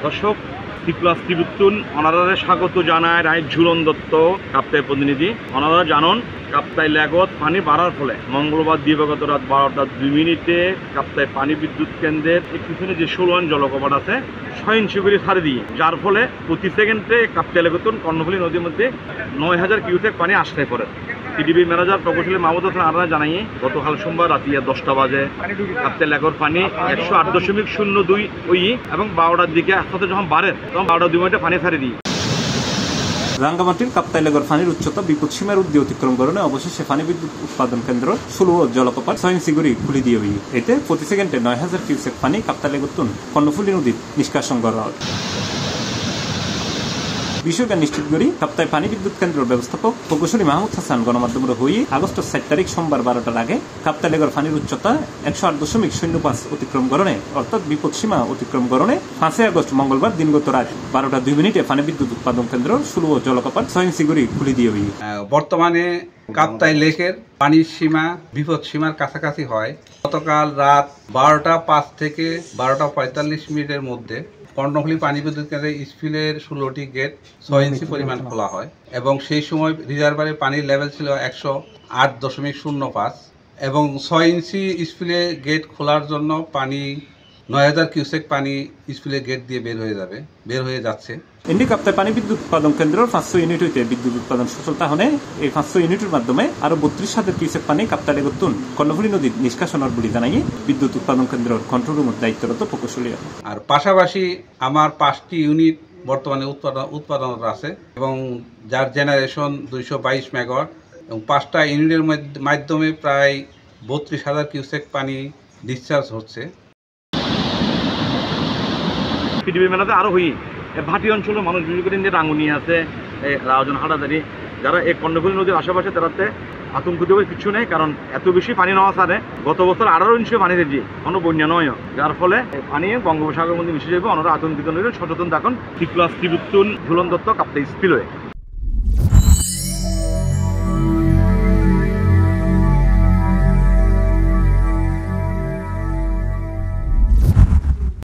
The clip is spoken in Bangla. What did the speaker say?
দর্শক ত্রিপুরা ত্রিবুত্তুন অনারারে স্বাগত জানায় রায় ঝুলন দত্ত কাপ্তাই প্রতিনিধি। অনারা জানন কাপ্তাই লেগত পানি বাড়ার ফলে মঙ্গলবার দিবাগত রাত 12:02 কাপ্তাই পানি বিদ্যুৎ কেন্দ্রের পিছনে যে 16 জলকপাট আছে 6 ইঞ্চি করে ছাড়ে দিয়ে, যার ফলে প্রতি সেকেন্ডে কাপ্তাই লেগতন কর্ণফুলী নদীর মধ্যে 9000 কিউসেক পানি আশ্রয় করে। পিডিবি ম্যানেজার প্রকৌশলী মাহমুদ হাসান আরানা জানাই গতকাল সোমবার রাতে 10টা বাজে কাপ্তাই লেগর পানি 108.02 এবং 12টার দিকে আস্তে আস্তে যখন বাড়ে তখন 12:02 পানি ছাড়ে দিই। রাঙ্গামাটির কাপ্তাই লেগর পানির উচ্চতা বিপদ সীমার উদ্দি অতিক্রম করণে অবশেষে পানি বিদ্যুৎ উৎপাদন কেন্দ্র 16 জলকপাট 6 ইঞ্চি করে খুলে দিয়ে হই। এতে প্রতি সেকেন্ডে 9000 কিউসেক পানি কাপ্তাই লেগরতুন কর্ণফুলী নদীত নিষ্কাশন করা হয়। বিষয়টা নিশ্চিত করি কাপ্তাই পানি বিদ্যুৎ কেন্দ্রের ব্যবস্থাপক প্রকৌশলী মাহমুদ হাসান গণমাধ্যমের হয়ে আগস্ট 4 তারিখ সোমবার 12টার আগে কাপ্তাই লেগর পানির উচ্চতা 108.05 অতিক্রম করণে অর্থাৎ বিপদ সীমা অতিক্রম করণে 5 আগস্ট মঙ্গলবার দিনগত রাত 12:02 পানি বিদ্যুৎ উৎপাদন কেন্দ্র 16 জলকপাট 6 ইঞ্চি করে খুলে দিয়ে হই। বর্তমানে কাপ্তাই লেকের পানির সীমা বিপদ সীমার কাছাকাছি হয়। গতকাল রাত 12:05 থেকে 12:45 মধ্যে কর্ণফুলী পানি বিদ্যুৎ কেন্দ্রের স্পিলের 16টি গেট 6 ইঞ্চি পরিমাণ খোলা হয় এবং সেই সময় রিজার্ভারে পানির লেভেল ছিল 108.05 এবং 6 ইঞ্চি স্পিলে গেট খোলার জন্য পানি 9000 কিউসেক পানি স্পিলে গেট দিয়ে বের হয়ে যাচ্ছে। এমনি কাপ্তাই পানি বিদ্যুৎ উৎপাদন কেন্দ্রের 500 ইউনিট হইতে বিদ্যুৎ উৎপাদন সচলতা হলে এই 500 ইউনিটের মাধ্যমে আরো 32,000 কিউসেক পানি কাপ্তাই লেগরতুন কর্ণফুলী নদীর নিষ্কাশনের বলে জানাই বিদ্যুৎ উৎপাদন কেন্দ্রের কন্ট্রোল রুমের দায়িত্বরত প্রকৌশলী। আর পাশাপাশি আমার 5টি ইউনিট বর্তমানে উৎপাদনত আছে এবং যার জেনারেশন 222 মেগাওয়াট এবং 5টা ইউনিটের মাধ্যমে প্রায় 32,000 কিউসেক পানি ডিসচার্জ হচ্ছে। পিডিবি মেলাতে আরও হই ভাটি অঞ্চলের মানুষ বিশেষ করে রাঙ্গুনি আছে, রাজন হাটাদারি, যারা এই কর্ণফুলী নদীর আশেপাশে তারাতে আতঙ্কিত হয়ে কিছু নেই, কারণ এত বেশি পানি নেওয়া ছাড়ে গত বছর 18 ইঞ্চি পানি দিয়েছি কোনো বন্যা নয়, যার ফলে পানি বঙ্গোপসাগরের মধ্যে মিশে যাবে। ওনারা আতঙ্কিত নয়, সচেতন থাকুন। ত্রিপুরা ত্রিবুত্তুন ঝুলন দত্ত কাপ্তাই স্পিলওয়ে।